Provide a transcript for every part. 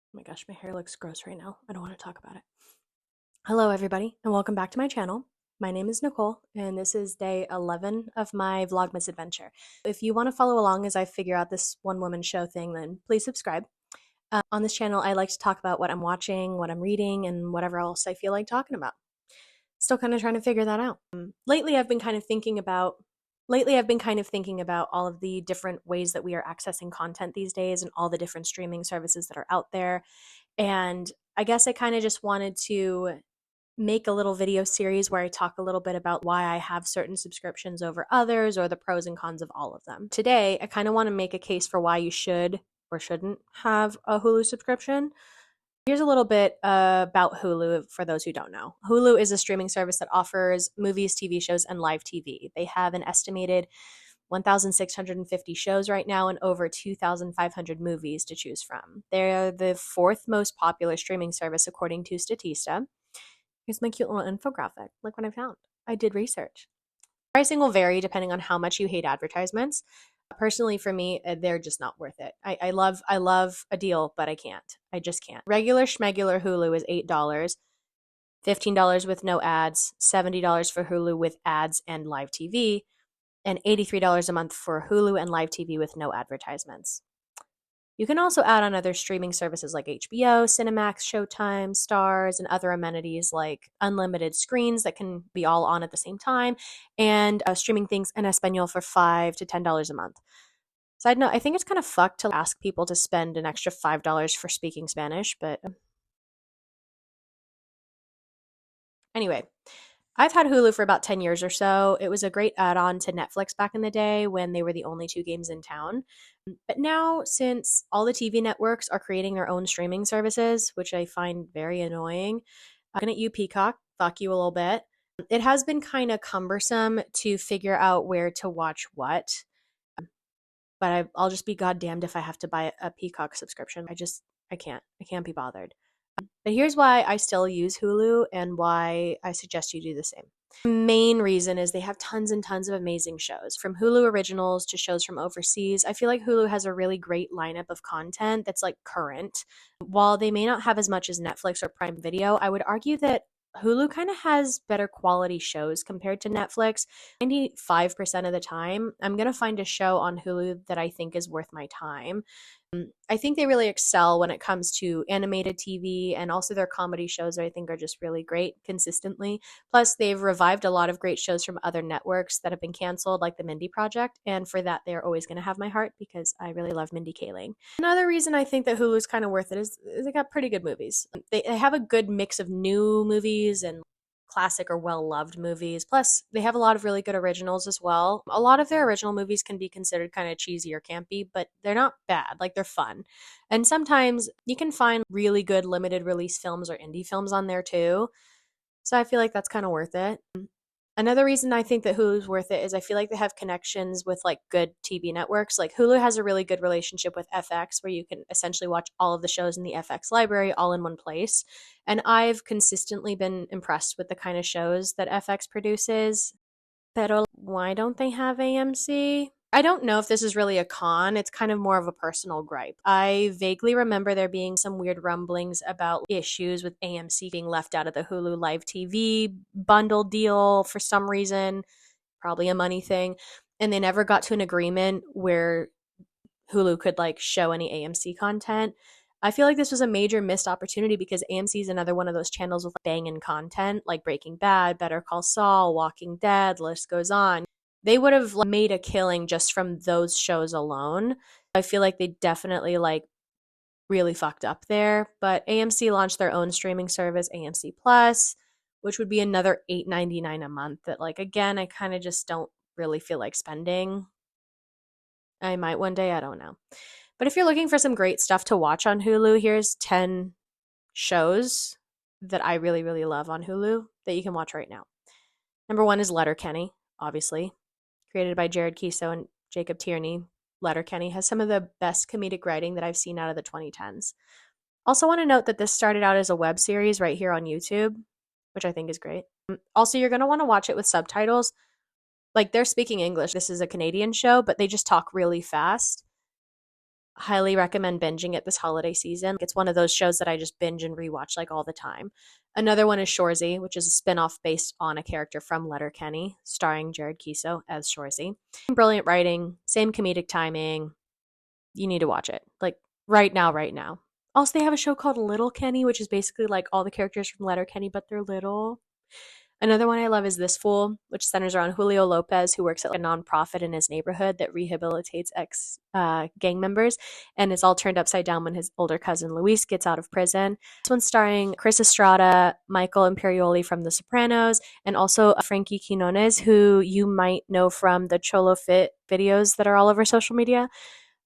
Oh my gosh, my hair looks gross right now. I don't want to talk about it. Hello, everybody, and welcome back to my channel. My name is Nicole, and this is day 11 of my Vlogmas adventure. If you want to follow along as I figure out this one woman show thing, then please subscribe. On this channel, I like to talk about what I'm watching, what I'm reading, and whatever else I feel like talking about. Still kind of trying to figure that out. Lately, I've been kind of thinking about all of the different ways that we are accessing content these days and all the different streaming services that are out there. And I guess I kind of just wanted to make a little video series where I talk a little bit about why I have certain subscriptions over others or the pros and cons of all of them. Today, I kind of want to make a case for why you should or shouldn't have a Hulu subscription. Here's a little bit about Hulu for those who don't know. Hulu is a streaming service that offers movies, TV shows, and live TV. They have an estimated 1,650 shows right now and over 2,500 movies to choose from. They're the fourth most popular streaming service according to Statista. Here's my cute little infographic. Look what I found. I did research. Pricing will vary depending on how much you hate advertisements. Personally, for me, they're just not worth it. I love a deal, but I can't. I just can't. Regular schmegular Hulu is $8, $15 with no ads, $70 for Hulu with ads and live TV, and $83 a month for Hulu and live TV with no advertisements. You can also add on other streaming services like HBO, Cinemax, Showtime, Stars, and other amenities like unlimited screens that can be all on at the same time, and streaming things in Espanol for $5 to $10 a month. Side note, I think it's kind of fucked to ask people to spend an extra $5 for speaking Spanish, but anyway, I've had Hulu for about 10 years or so. It was a great add on to Netflix back in the day when they were the only two games in town. But now, since all the TV networks are creating their own streaming services, which I find very annoying, I'm looking at you, Peacock, fuck you a little bit. It has been kind of cumbersome to figure out where to watch what. But I'll just be goddamned if I have to buy a Peacock subscription. I can't. I can't be bothered. But here's why I still use Hulu and why I suggest you do the same. The main reason is they have tons and tons of amazing shows, from Hulu originals to shows from overseas. I feel like Hulu has a really great lineup of content that's like current. While they may not have as much as Netflix or Prime Video, I would argue that Hulu kind of has better quality shows compared to Netflix. 95% of the time, I'm going to find a show on Hulu that I think is worth my time. I think they really excel when it comes to animated TV, and also their comedy shows I think are just really great consistently. Plus, they've revived a lot of great shows from other networks that have been canceled, like The Mindy Project, and for that, they're always going to have my heart because I really love Mindy Kaling. Another reason I think that Hulu's kind of worth it is they got pretty good movies. They have a good mix of new movies and classic or well-loved movies. Plus, they have a lot of really good originals as well. A lot of their original movies can be considered kind of cheesy or campy, but they're not bad. Like, they're fun. And sometimes you can find really good limited release films or indie films on there too. So I feel like that's kind of worth it. Another reason I think that Hulu's worth it is I feel like they have connections with like good TV networks. Like Hulu has a really good relationship with FX where you can essentially watch all of the shows in the FX library all in one place. And I've consistently been impressed with the kind of shows that FX produces. Pero why don't they have AMC? I don't know if this is really a con. It's kind of more of a personal gripe. I vaguely remember there being some weird rumblings about issues with AMC being left out of the Hulu Live TV bundle deal for some reason, probably a money thing. And they never got to an agreement where Hulu could like show any AMC content. I feel like this was a major missed opportunity because AMC is another one of those channels with banging content like Breaking Bad, Better Call Saul, Walking Dead, list goes on. They would have made a killing just from those shows alone. I feel like they definitely like really fucked up there. But AMC launched their own streaming service, AMC Plus, which would be another $8.99 a month. That like again, I kind of just don't really feel like spending. I might one day, I don't know. But if you're looking for some great stuff to watch on Hulu, here's 10 shows that I really, really love on Hulu that you can watch right now. Number one is Letterkenny, obviously. Created by Jared Keeso and Jacob Tierney. Letterkenny has some of the best comedic writing that I've seen out of the 2010s. Also want to note that this started out as a web series right here on YouTube, which I think is great. Also, you're going to want to watch it with subtitles. Like, they're speaking English. This is a Canadian show, but they just talk really fast. Highly recommend binging it this holiday season. It's one of those shows that I just binge and rewatch like all the time. Another one is Shoresy, which is a spinoff based on a character from Letterkenny, starring Jared Keeso as Shoresy. Brilliant writing, same comedic timing. You need to watch it. Like right now, right now. Also, they have a show called Little Kenny, which is basically like all the characters from Letterkenny, but they're little. Another one I love is This Fool, which centers around Julio Lopez, who works at a nonprofit in his neighborhood that rehabilitates ex gang members, and is all turned upside down when his older cousin Luis gets out of prison. This one's starring Chris Estrada, Michael Imperioli from The Sopranos, and also Frankie Quinones, who you might know from the Cholo Fit videos that are all over social media.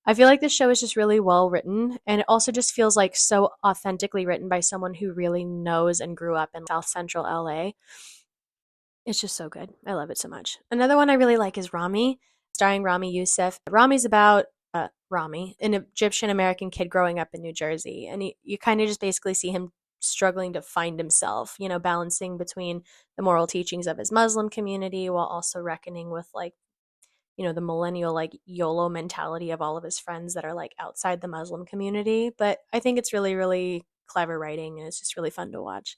I feel like this show is just really well written, and it also just feels like so authentically written by someone who really knows and grew up in South Central LA. It's just so good. I love it so much. Another one I really like is Rami, starring Rami Youssef. Rami's about Rami, an Egyptian American kid growing up in New Jersey. And you kind of just basically see him struggling to find himself, you know, balancing between the moral teachings of his Muslim community while also reckoning with, like, you know, the millennial, like, YOLO mentality of all of his friends that are, like, outside the Muslim community. But I think it's really, really clever writing, and it's just really fun to watch.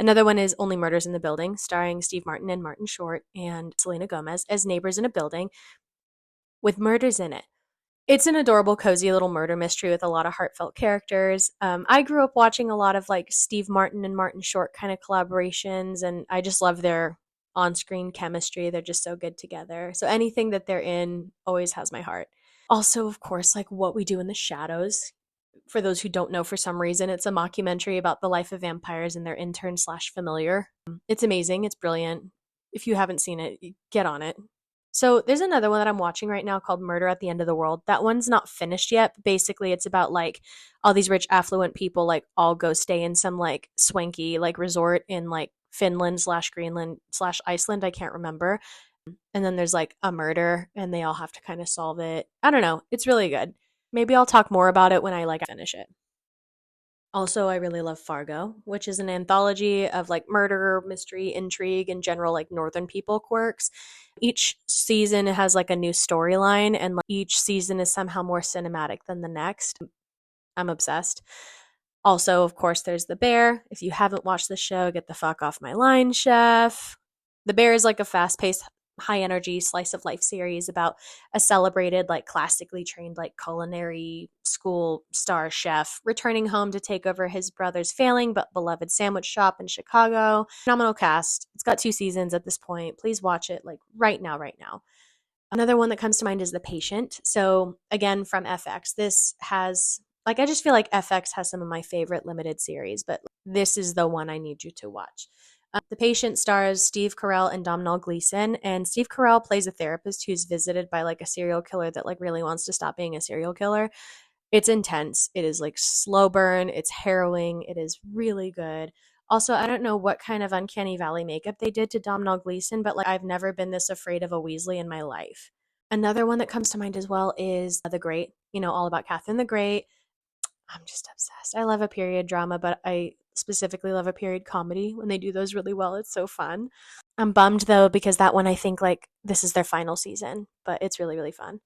Another one is Only Murders in the Building, starring Steve Martin and Martin Short and Selena Gomez as neighbors in a building with murders in it. It's an adorable, cozy little murder mystery with a lot of heartfelt characters. I grew up watching a lot of like Steve Martin and Martin Short kind of collaborations, and I just love their on screen chemistry. They're just so good together. So anything that they're in always has my heart. Also, of course, like What We Do in the Shadows. For those who don't know, for some reason, it's a mockumentary about the life of vampires and their intern slash familiar. It's amazing. It's brilliant. If you haven't seen it, get on it. So there's another one that I'm watching right now called Murder at the End of the World. That one's not finished yet. But basically, it's about like all these rich, affluent people like all go stay in some like swanky like resort in like Finland slash Greenland slash Iceland. I can't remember. And then there's like a murder, and they all have to kind of solve it. I don't know. It's really good. Maybe I'll talk more about it when I like finish it. Also, I really love Fargo, which is an anthology of like murder, mystery, intrigue, and general like northern people quirks. Each season has like a new storyline, and like, each season is somehow more cinematic than the next. I'm obsessed. Also, of course, there's The Bear. If you haven't watched the show, get the fuck off my line, chef. The Bear is like a fast paced, high energy slice of life series about a celebrated, like classically trained, like culinary school star chef returning home to take over his brother's failing but beloved sandwich shop in Chicago. Phenomenal cast. It's got 2 seasons at this point. Please watch it like right now, right now. Another one that comes to mind is The Patient. So, again, from FX. This has, like, I just feel like FX has some of my favorite limited series, but this is the one I need you to watch. The Patient stars Steve Carell and Domhnall Gleeson, and Steve Carell plays a therapist who's visited by like a serial killer that like really wants to stop being a serial killer. It's intense. It is like slow burn. It's harrowing. It is really good. Also, I don't know what kind of uncanny valley makeup they did to Domhnall Gleeson, but like I've never been this afraid of a Weasley in my life. Another one that comes to mind as well is The Great. You know, all about Catherine the Great. I'm just obsessed. I love a period drama, but I specifically love a period comedy when they do those really well. It's so fun. I'm bummed though because that one I think like this is their final season, but it's really really fun.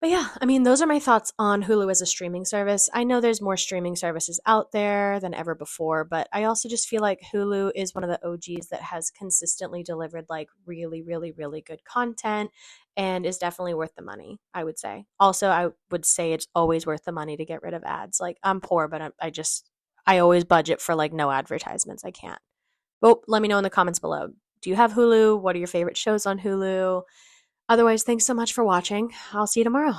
But yeah, I mean, those are my thoughts on Hulu as a streaming service. I know there's more streaming services out there than ever before, but I also just feel like Hulu is one of the OGs that has consistently delivered like really, really, really good content and is definitely worth the money, I would say. Also, I would say it's always worth the money to get rid of ads. Like, I'm poor, but I always budget for like no advertisements. I can't. But let me know in the comments below. Do you have Hulu? What are your favorite shows on Hulu? Otherwise, thanks so much for watching. I'll see you tomorrow.